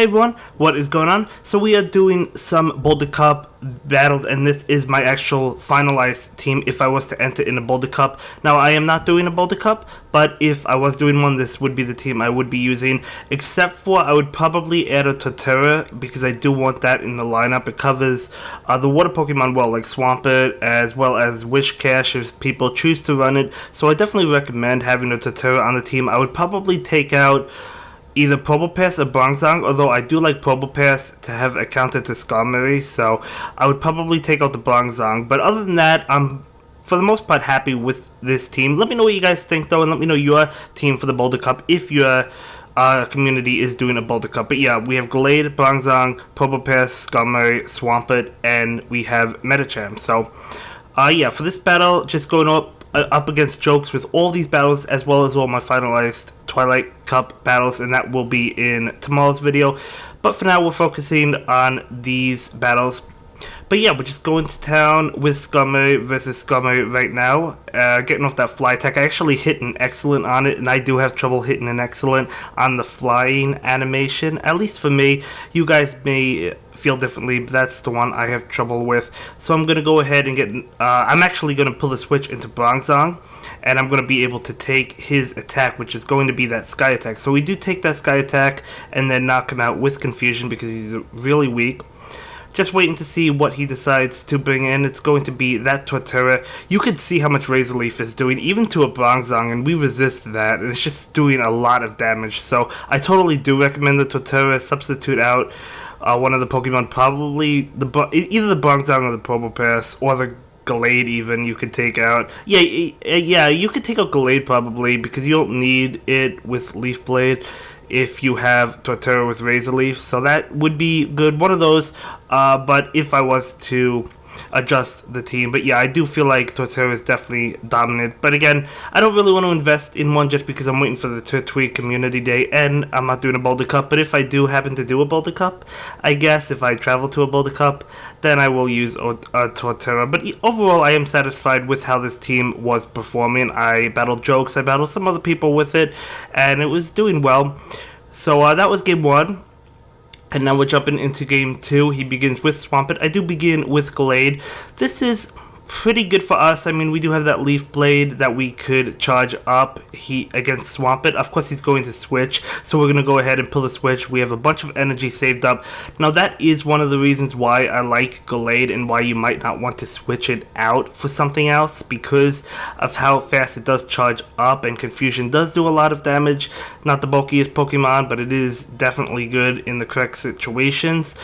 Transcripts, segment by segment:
Hey everyone, what is going on? So we are doing some Boulder Cup battles, and this is my actual finalized team if I was to enter in a Boulder Cup. Now I am not doing a Boulder Cup, but if I was doing one, this would be the team I would be using, except for I would probably add a Torterra because I do want that in the lineup. It covers the water Pokemon well, like Swampert, as well as Wish Cash if people choose to run it. So I definitely recommend having a Torterra on the team. I would probably take out either Probopass or Bronzong, although I do like Probopass to have a counter to Skarmory, so I would probably take out the Bronzong. But other than that, I'm for the most part happy with this team. Let me know what you guys think though, and let me know your team for the Boulder Cup if your community is doing a Boulder Cup. But yeah, we have Gallade, Bronzong, Probopass, Skarmory, Swampert, and we have Medicham. So yeah, for this battle, just going up against Jokes with all these battles, as well as all my finalized Twilight Cup battles, and that will be in tomorrow's video. But for now, we're focusing on these battles. But yeah, we're just going to town with Skarmory versus Skarmory right now. Getting off that fly attack. I actually hit an excellent on it, and I do have trouble hitting an excellent on the flying animation. At least for me. You guys may feel differently, but that's the one I have trouble with. So I'm going to go ahead and get... I'm actually going to pull the switch into Bronzong, and I'm going to be able to take his attack, which is going to be that Sky Attack. So we do take that Sky Attack and then knock him out with Confusion because he's really weak. Just waiting to see what he decides to bring in. It's going to be that Torterra. You could see how much Razor Leaf is doing, even to a Bronzong, and we resist that, and it's just doing a lot of damage. So I totally do recommend the Torterra. Substitute out one of the Pokemon, probably either the Bronzong or the Probopass, or the Gallade even you could take out. Yeah, you could take out Gallade probably, because you don't need it with Leaf Blade if you have Torterra with Razor Leaf, so that would be good. One of those, but if I was to adjust the team. But yeah, I do feel like Torterra is definitely dominant. But again, I don't really want to invest in one just because I'm waiting for the Turtwig Community Day, and I'm not doing a Boulder Cup. But if I do happen to do a Boulder Cup, I guess if I travel to a Boulder Cup, then I will use a Torterra. But overall, I am satisfied with how this team was performing. I battled Jokes, I battled some other people with it, and it was doing well. So that was game 1. And now we're jumping into game 2. He begins with Swampert. I do begin with Gallade. This is pretty good for us. I mean, we do have that Leaf Blade that we could charge up against Swampert. Of course, he's going to switch, so we're going to go ahead and pull the switch. We have a bunch of energy saved up. Now, that is one of the reasons why I like Gallade and why you might not want to switch it out for something else, because of how fast it does charge up, and Confusion does do a lot of damage. Not the bulkiest Pokemon, but it is definitely good in the correct situations.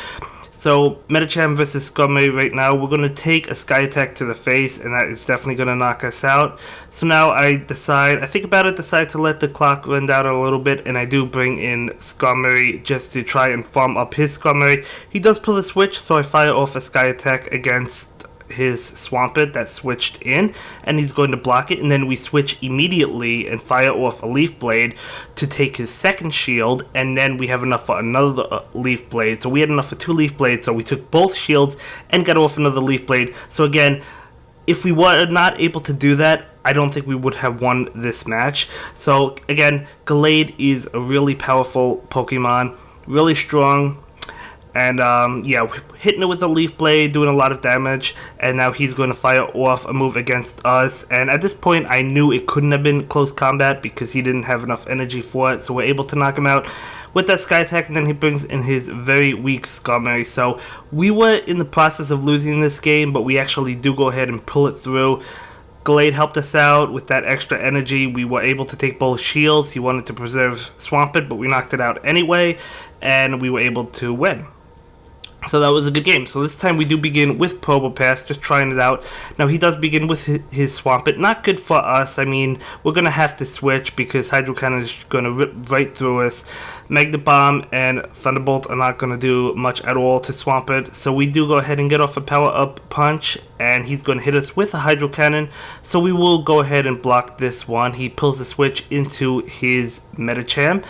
So, Medicham versus Skarmory right now, we're going to take a Sky Attack to the face, and that is definitely going to knock us out. So now I think about it, decide to let the clock run down a little bit, and I do bring in Skarmory just to try and farm up his Skarmory. He does pull the switch, so I fire off a Sky Attack against his Swampert that switched in, and he's going to block it, and then we switch immediately and fire off a Leaf Blade to take his second shield, and then we have enough for another Leaf Blade. So we had enough for 2 Leaf Blades, so we took both shields and got off another Leaf Blade. So again, if we were not able to do that, I don't think we would have won this match. So again, Gallade is a really powerful Pokemon, really strong. And yeah, hitting it with a Leaf Blade, doing a lot of damage, and now he's going to fire off a move against us. And at this point, I knew it couldn't have been close combat because he didn't have enough energy for it, so we're able to knock him out with that Sky Attack, and then he brings in his very weak Skarmory. So we were in the process of losing this game, but we actually do go ahead and pull it through. Gallade helped us out with that extra energy. We were able to take both shields. He wanted to preserve Swampert, but we knocked it out anyway, and we were able to win. So that was a good game. So this time we do begin with Probopass, just trying it out. Now he does begin with his Swampert. Not good for us. I mean, we're going to have to switch because Hydro Cannon is going to rip right through us. Magnet Bomb and Thunderbolt are not going to do much at all to Swampert. So we do go ahead and get off a Power Up Punch, and he's going to hit us with a Hydro Cannon. So we will go ahead and block this one. He pulls the switch into his Medicham,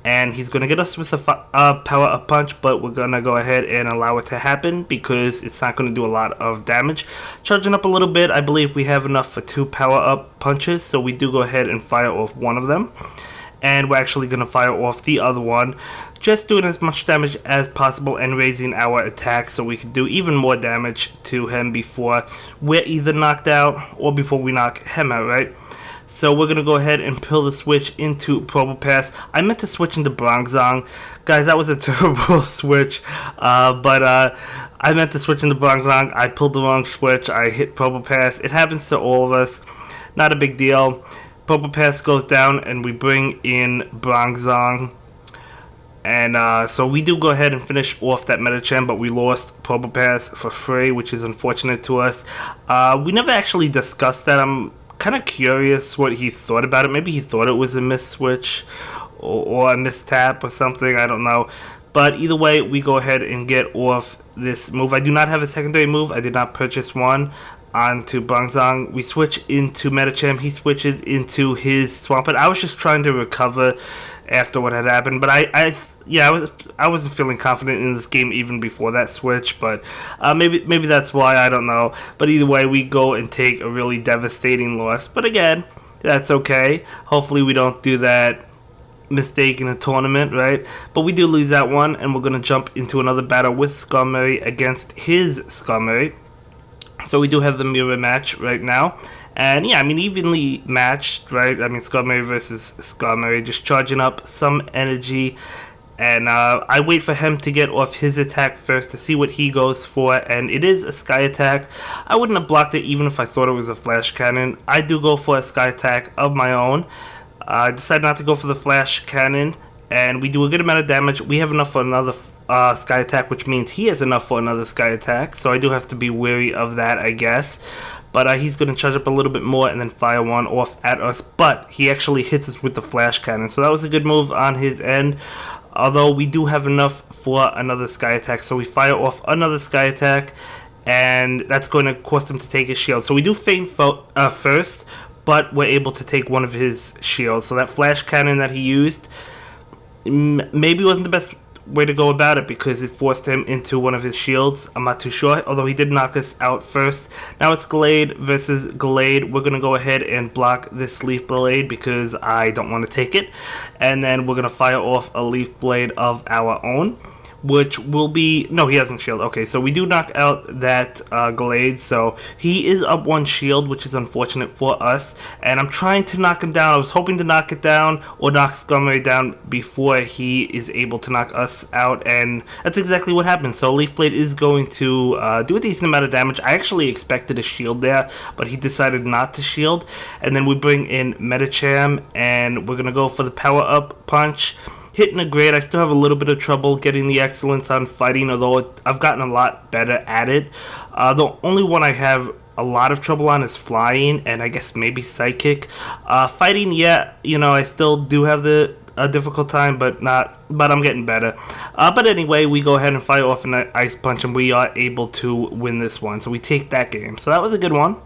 and he's going to get us with a Power Up Punch, but we're going to go ahead and allow it to happen because it's not going to do a lot of damage. Charging up a little bit, I believe we have enough for 2 Power Up Punches, so we do go ahead and fire off one of them. and we're actually going to fire off the other one, just doing as much damage as possible and raising our attack so we can do even more damage to him before we're either knocked out or before we knock him out, right? So we're going to go ahead and pull the switch into Probopass. I meant to switch into Bronzong. Guys, that was a terrible switch, but I meant to switch into Bronzong. I pulled the wrong switch. I hit Probopass. It happens to all of us. Not a big deal. Probopass goes down and we bring in Bronzong. And so we do go ahead and finish off that Medicham, but we lost Probopass for free, which is unfortunate to us. We never actually discussed that. I'm kind of curious what he thought about it. Maybe he thought it was a miss switch or a mistap or something. I don't know. But either way, we go ahead and get off this move. I do not have a secondary move. I did not purchase one onto Bronzong. We switch into Medicham. He switches into his Swampert. I was just trying to recover after what had happened, but I wasn't feeling confident in this game even before that switch, but maybe that's why, I don't know. But either way, we go and take a really devastating loss. But again, that's okay. Hopefully we don't do that mistake in a tournament, right? But we do lose that one, and we're going to jump into another battle with Skarmory against his Skarmory. So we do have the mirror match right now. And yeah, I mean, evenly matched, right? I mean, Skarmory versus Skarmory, just charging up some energy. And I wait for him to get off his attack first to see what he goes for. And it is a Sky Attack. I wouldn't have blocked it even if I thought it was a Flash Cannon. I do go for a Sky Attack of my own. I decided not to go for the Flash Cannon. And we do a good amount of damage. We have enough for another Sky Attack, which means he has enough for another Sky Attack. So I do have to be wary of that, I guess. But he's going to charge up a little bit more and then fire one off at us. But he actually hits us with the Flash Cannon. So that was a good move on his end. Although we do have enough for another Sky Attack. So we fire off another Sky Attack. And that's going to cost him to take his shield. So we do feint first. But we're able to take one of his shields. So that Flash Cannon that he used maybe wasn't the best way to go about it, because it forced him into one of his shields. I'm not too sure, although he did knock us out first. Now it's Gallade versus Gallade. We're going to go ahead and block this Leaf Blade because I don't want to take it. And then we're going to fire off a Leaf Blade of our own, which will be... No, he hasn't shield. Okay, so we do knock out that Gallade, so he is up one shield, which is unfortunate for us. And I'm trying to knock him down. I was hoping to knock it down or knock Skarmory down before he is able to knock us out, and that's exactly what happened. So Leaf Blade is going to do a decent amount of damage. I actually expected a shield there, but he decided not to shield. And then we bring in Medicham, and we're going to go for the power-up punch. Hitting a grade, I still have a little bit of trouble getting the excellence on fighting, although I've gotten a lot better at it. The only one I have a lot of trouble on is flying, and I guess maybe psychic. Fighting, yeah, you know, I still do have the difficult time, but I'm getting better. But anyway, we go ahead and fire off an ice punch, and we are able to win this one. So we take that game. So that was a good one.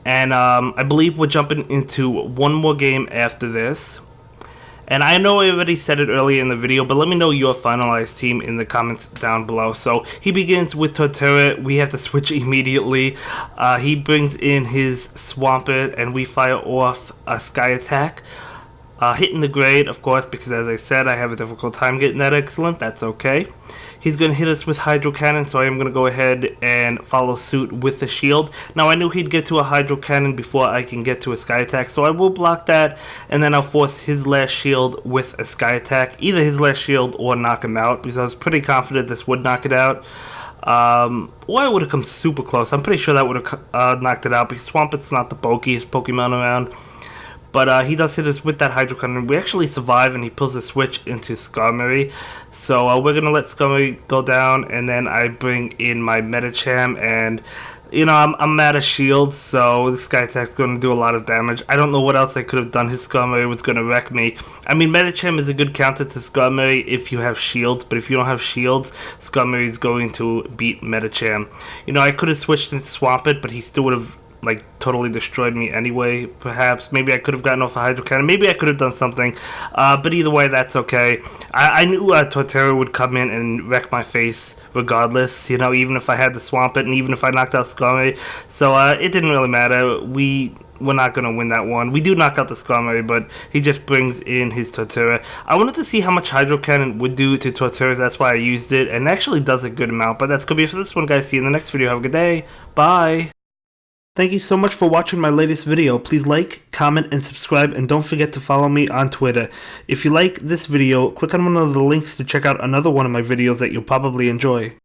And I believe we're jumping into one more game after this. And I know I already said it earlier in the video, but let me know your finalized team in the comments down below. So he begins with Torterra. We have to switch immediately. He brings in his Swampert, and we fire off a Sky Attack. Hitting the grade, of course, because as I said, I have a difficult time getting that excellent. That's okay. He's going to hit us with Hydro Cannon, so I am going to go ahead and follow suit with the shield. Now, I knew he'd get to a Hydro Cannon before I can get to a Sky Attack, so I will block that, and then I'll force his last shield with a Sky Attack. Either his last shield or knock him out, because I was pretty confident this would knock it out. Or it would have come super close. I'm pretty sure that would have knocked it out, because Swampert's not the bulkiest Pokemon around. But he does hit us with that Hydro Cannon. We actually survive, and he pulls a switch into Skarmory. So we're going to let Skarmory go down, and then I bring in my Medicham, and, you know, I'm out of shields, so this Sky Attack's going to do a lot of damage. I don't know what else I could have done. His Skarmory was going to wreck me. I mean, Medicham is a good counter to Skarmory if you have shields, but if you don't have shields, Skarmory is going to beat Medicham. You know, I could have switched into Swampert, but he still would have like totally destroyed me anyway. Perhaps maybe I could have gotten off a Hydro Cannon. Maybe I could have done something, but either way, that's okay. I knew Torterra would come in and wreck my face regardless, you know, even if I had the Swampert and even if I knocked out Skarmory. So it didn't really matter. We we're not going to win that one. We do knock out the Skarmory, but he just brings in his Torterra. I wanted to see how much Hydro Cannon would do to Torterra. That's why I used it, and it actually does a good amount. But that's going to be it for this one, guys. See you in the next video. Have a good day. Bye. Thank you so much for watching my latest video. Please like, comment, and subscribe, and don't forget to follow me on Twitter. If you like this video, click on one of the links to check out another one of my videos that you'll probably enjoy.